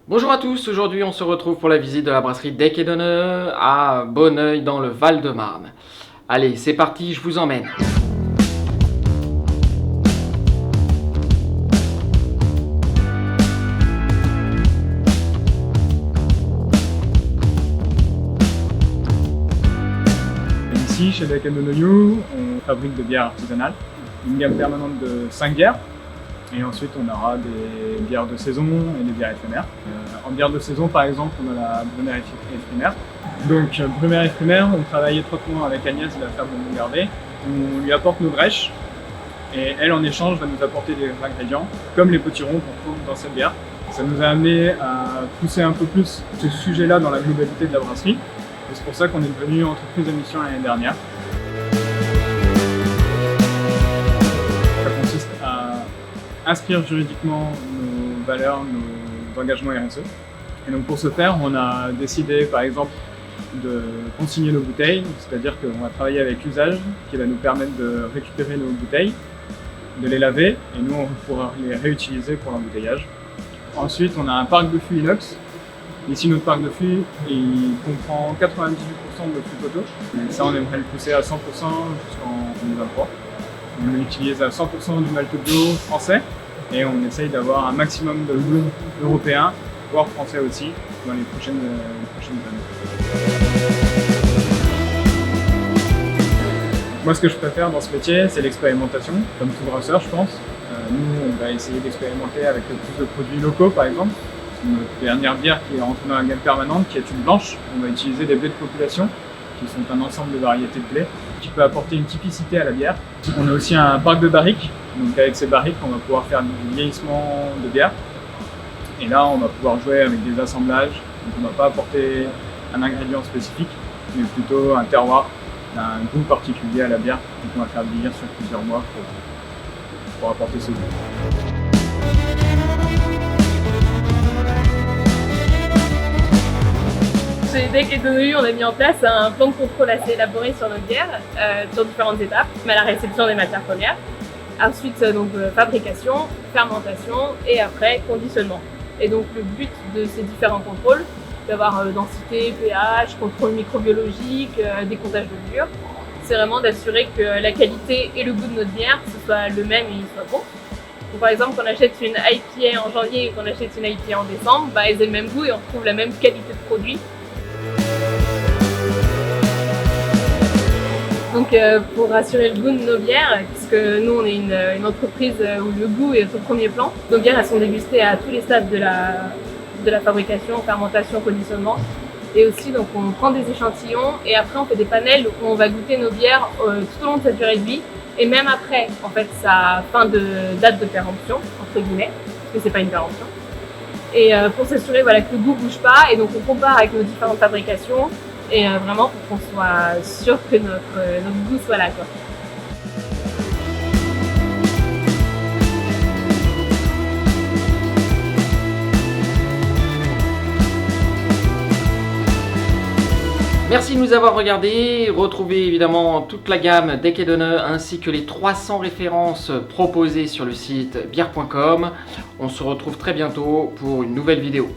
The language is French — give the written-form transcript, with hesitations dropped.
Bonjour à tous, aujourd'hui on se retrouve pour la visite de la brasserie Deck et Donneux à Bonneuil dans le Val-de-Marne. Allez, c'est parti, je vous emmène. Ici, chez Deck & Donneux, on fabrique des bières artisanales, une gamme permanente de 5 bières. Et ensuite, on aura des bières de saison et des bières éphémères. En bière de saison, par exemple, on a la Brumaire éphémère. Donc, Brumaire éphémère, on travaille étroitement avec Agnès de la ferme de Montgardet. On lui apporte nos brèches et elle, en échange, va nous apporter des ingrédients, comme les potirons qu'on trouve dans cette bière. Ça nous a amené à pousser un peu plus ce sujet-là dans la globalité de la brasserie. Et c'est pour ça qu'on est devenu entreprise à mission l'année dernière. Ça consiste à inscrire juridiquement nos valeurs, nos engagements RSE. Et donc pour ce faire, on a décidé par exemple de consigner nos bouteilles, c'est-à-dire qu'on va travailler avec l'usage qui va nous permettre de récupérer nos bouteilles, de les laver et nous on pourra les réutiliser pour l'embouteillage. Ensuite, on a un parc de fûts inox. Ici, notre parc de fûts, il comprend 98% de fûts poteaux. Et ça, on aimerait le pousser à 100% jusqu'en 2023. On utilise à 100% du malt bio français et on essaye d'avoir un maximum de houblon européen, voire français aussi, dans les prochaines années. Moi, ce que je préfère dans ce métier, c'est l'expérimentation, comme tout brasseur, je pense. Nous, on va essayer d'expérimenter avec le plus de produits locaux, par exemple. Notre dernière bière qui est rentrée dans la gamme permanente, qui est une blanche, on va utiliser des blés de population, qui sont un ensemble de variétés de blé, qui peut apporter une typicité à la bière. On a aussi un parc de barriques, donc avec ces barriques, on va pouvoir faire du vieillissement de bière. Et là, on va pouvoir jouer avec des assemblages, donc on ne va pas apporter un ingrédient spécifique, mais plutôt un terroir, un goût particulier à la bière, donc on va faire vieillir sur plusieurs mois pour apporter ce goût. Chez Deck & Donneux, on a mis en place un plan de contrôle assez élaboré sur nos bières, sur différentes étapes, mais à la réception des matières premières. Ensuite, donc fabrication, fermentation et après conditionnement. Et donc le but de ces différents contrôles, d'avoir densité, pH, contrôle microbiologique, décomptage de levure, c'est vraiment d'assurer que la qualité et le goût de notre bière ce soit le même et il soit bon. Donc, par exemple, quand on achète une IPA en janvier et qu'on achète une IPA en décembre, elles ont le même goût et on retrouve la même qualité de produit. Donc pour assurer le goût de nos bières, puisque nous on est une entreprise où le goût est au premier plan, nos bières elles sont dégustées à tous les stades de la fabrication, fermentation, conditionnement. Et aussi donc on prend des échantillons et après on fait des panels où on va goûter nos bières tout au long de sa durée de vie et même après en fait sa fin de date de péremption entre guillemets, parce que c'est pas une péremption. Et pour s'assurer voilà, que le goût bouge pas et donc on compare avec nos différentes fabrications. Et vraiment pour qu'on soit sûr que notre goût soit là, quoi. Merci de nous avoir regardés. Retrouvez évidemment toute la gamme Deck & Donneux ainsi que les 300 références proposées sur le site bière.com. On se retrouve très bientôt pour une nouvelle vidéo.